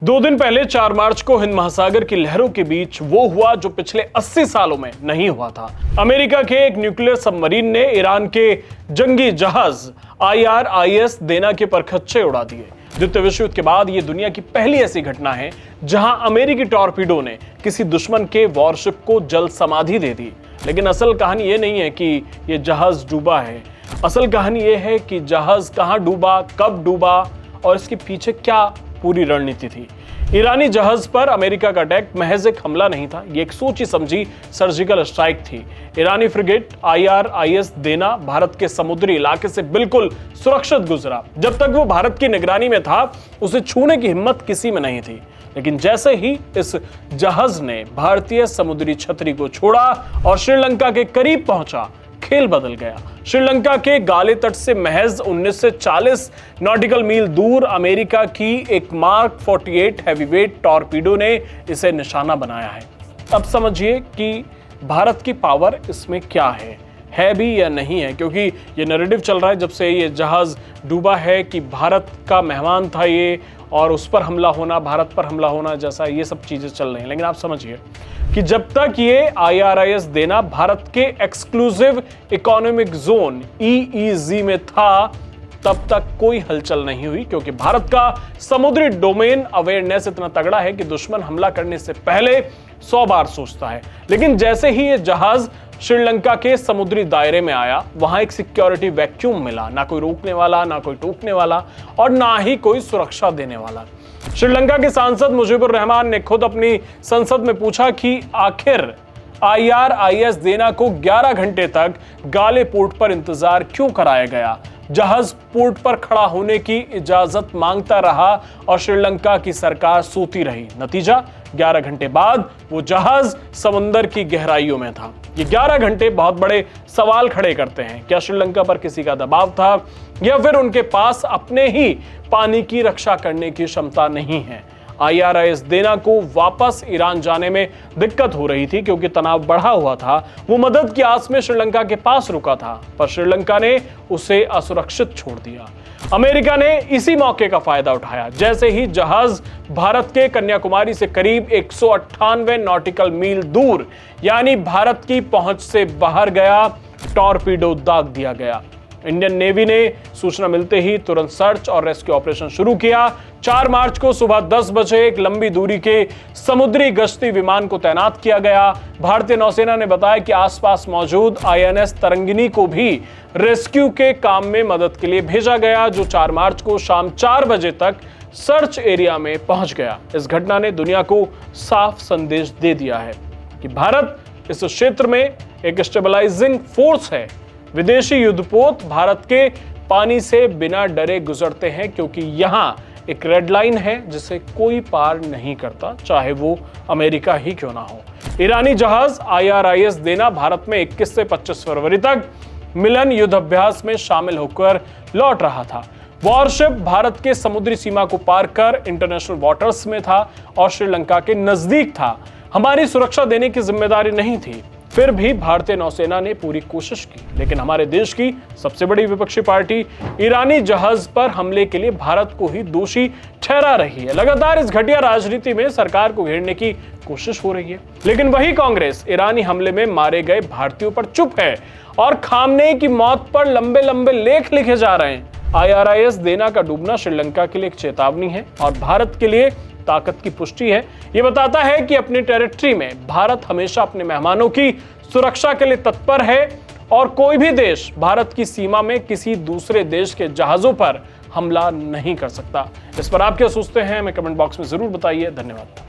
2 दिन पहले 4 मार्च को हिंद महासागर की लहरों के बीच वो हुआ जो पिछले 80 सालों में नहीं हुआ था। अमेरिका के एक न्यूक्लियर सबमरीन ने ईरान के जंगी जहाज IRIS देना के परखच्चे उड़ा दिए। द्वितीय विश्व युद्ध के बाद ये दुनिया की पहली ऐसी घटना है जहां अमेरिकी टॉर्पीडो ने किसी दुश्मन के वॉरशिप को जल समाधि दे दी। लेकिन असल कहानी ये नहीं है कि ये जहाज डूबा है। असल कहानी ये है कि जहाज कहां डूबा, कब डूबा और इसके पीछे क्या पूरी रणनीति थी। ईरानी जहाज पर अमेरिका का अटैक महज एक हमला नहीं था, ये एक सोची समझी सर्जिकल स्ट्राइक थी। ईरानी फ्रिगेट IRIS देना भारत के समुद्री इलाके से बिल्कुल सुरक्षित गुजरा। जब तक वो भारत की निगरानी में था उसे छूने की हिम्मत किसी में नहीं थी। लेकिन जैसे ही इस जहाज ने भारतीय समुद्री छतरी को छोड़ा और श्रीलंका के करीब पहुंचा, खेल बदल गया। श्रीलंका के गाले तट से महज 1940 नॉटिकल मील दूर अमेरिका की एक मार्क 48 हैवीवेट टॉर्पीडो ने इसे निशाना बनाया है। अब समझिए कि भारत की पावर इसमें क्या है भी या नहीं है, क्योंकि ये नैरेटिव चल रहा है जब से ये जहाज डूबा है कि भारत का मेहमान था ये और उस पर हमला होना, भारत पर हमला होना, जैसा ये सब चीजें चल रही हैं। लेकिन आप समझिए कि जब तक ये IRIS देना भारत के एक्सक्लूसिव इकोनॉमिक जोन EEZ में था, तब तक कोई हलचल नहीं हुई, क्योंकि भारत का समुद्री डोमेन अवेयरनेस इतना तगड़ा है कि दुश्मन हमला करने से पहले 100 बार सोचता है। लेकिन जैसे ही ये जहाज श्रीलंका के समुद्री दायरे में आया, वहां एक सिक्योरिटी वैक्यूम मिला। ना कोई रोकने वाला, ना कोई टोकने वाला और ना ही कोई सुरक्षा देने वाला। श्रीलंका के सांसद मुजीबुर रहमान ने खुद अपनी संसद में पूछा कि आखिर IRIS देना को 11 घंटे तक गाले पोर्ट पर इंतजार क्यों कराया गया। जहाज पोर्ट पर खड़ा होने की इजाजत मांगता रहा और श्रीलंका की सरकार सोती रही। नतीजा 11 घंटे बाद वो जहाज समुंदर की गहराइयों में था। ये 11 घंटे बहुत बड़े सवाल खड़े करते हैं। क्या श्रीलंका पर किसी का दबाव था या फिर उनके पास अपने ही पानी की रक्षा करने की क्षमता नहीं है। IRIS देना को वापस ईरान जाने में दिक्कत हो रही थी क्योंकि तनाव बढ़ा हुआ था। वो मदद की आस में श्रीलंका के पास रुका था, पर श्रीलंका ने उसे असुरक्षित छोड़ दिया। अमेरिका ने इसी मौके का फायदा उठाया। जैसे ही जहाज भारत के कन्याकुमारी से करीब 198 नॉटिकल मील दूर यानी भारत की पहुंच से बाहर गया, टॉर्पीडो दाग दिया गया। इंडियन नेवी ने सूचना मिलते ही तुरंत सर्च और रेस्क्यू ऑपरेशन शुरू किया। 4 मार्च को सुबह 10 बजे एक लंबी दूरी के समुद्री गश्ती विमान को तैनात किया गया। भारतीय नौसेना ने बताया कि आसपास मौजूद INS तरंगिनी को भी रेस्क्यू के काम में मदद के लिए भेजा गया, जो 4 मार्च को शाम 4 बजे तक सर्च एरिया में पहुंच गया। इस घटना ने दुनिया को साफ संदेश दे दिया है कि भारत इस क्षेत्र में एक स्टेबलाइजिंग फोर्स है। विदेशी युद्धपोत भारत के पानी से बिना डरे गुजरते हैं, क्योंकि यहां एक रेड लाइन है जिसे कोई पार नहीं करता, चाहे वो अमेरिका ही क्यों ना हो। ईरानी जहाज IRIS देना भारत में 21 से 25 फरवरी तक मिलन युद्ध अभ्यास में शामिल होकर लौट रहा था। वॉरशिप भारत के समुद्री सीमा को पार कर इंटरनेशनल वाटर्स में था और श्रीलंका के नजदीक था। हमारी सुरक्षा देने की जिम्मेदारी नहीं थी, फिर भी भारतीय नौसेना ने पूरी कोशिश की। लेकिन हमारे देश की सबसे बड़ी विपक्षी पार्टी ईरानी जहाज पर हमले के लिए भारत को ही दोषी ठहरा रही है। लगातार इस घटिया राजनीति में सरकार को घेरने की कोशिश हो रही है। लेकिन वही कांग्रेस ईरानी हमले में मारे गए भारतीयों पर चुप है और खामनेई की मौत पर लंबे लंबे लेख लिखे जा रहे हैं। IRIS देना का डूबना श्रीलंका के लिए एक चेतावनी है और भारत के लिए ताकत की पुष्टि है। यह बताता है कि अपनी टेरिटरी में भारत हमेशा अपने मेहमानों की सुरक्षा के लिए तत्पर है और कोई भी देश भारत की सीमा में किसी दूसरे देश के जहाजों पर हमला नहीं कर सकता। इस पर आप क्या सोचते हैं, हमें कमेंट बॉक्स में जरूर बताइए। धन्यवाद।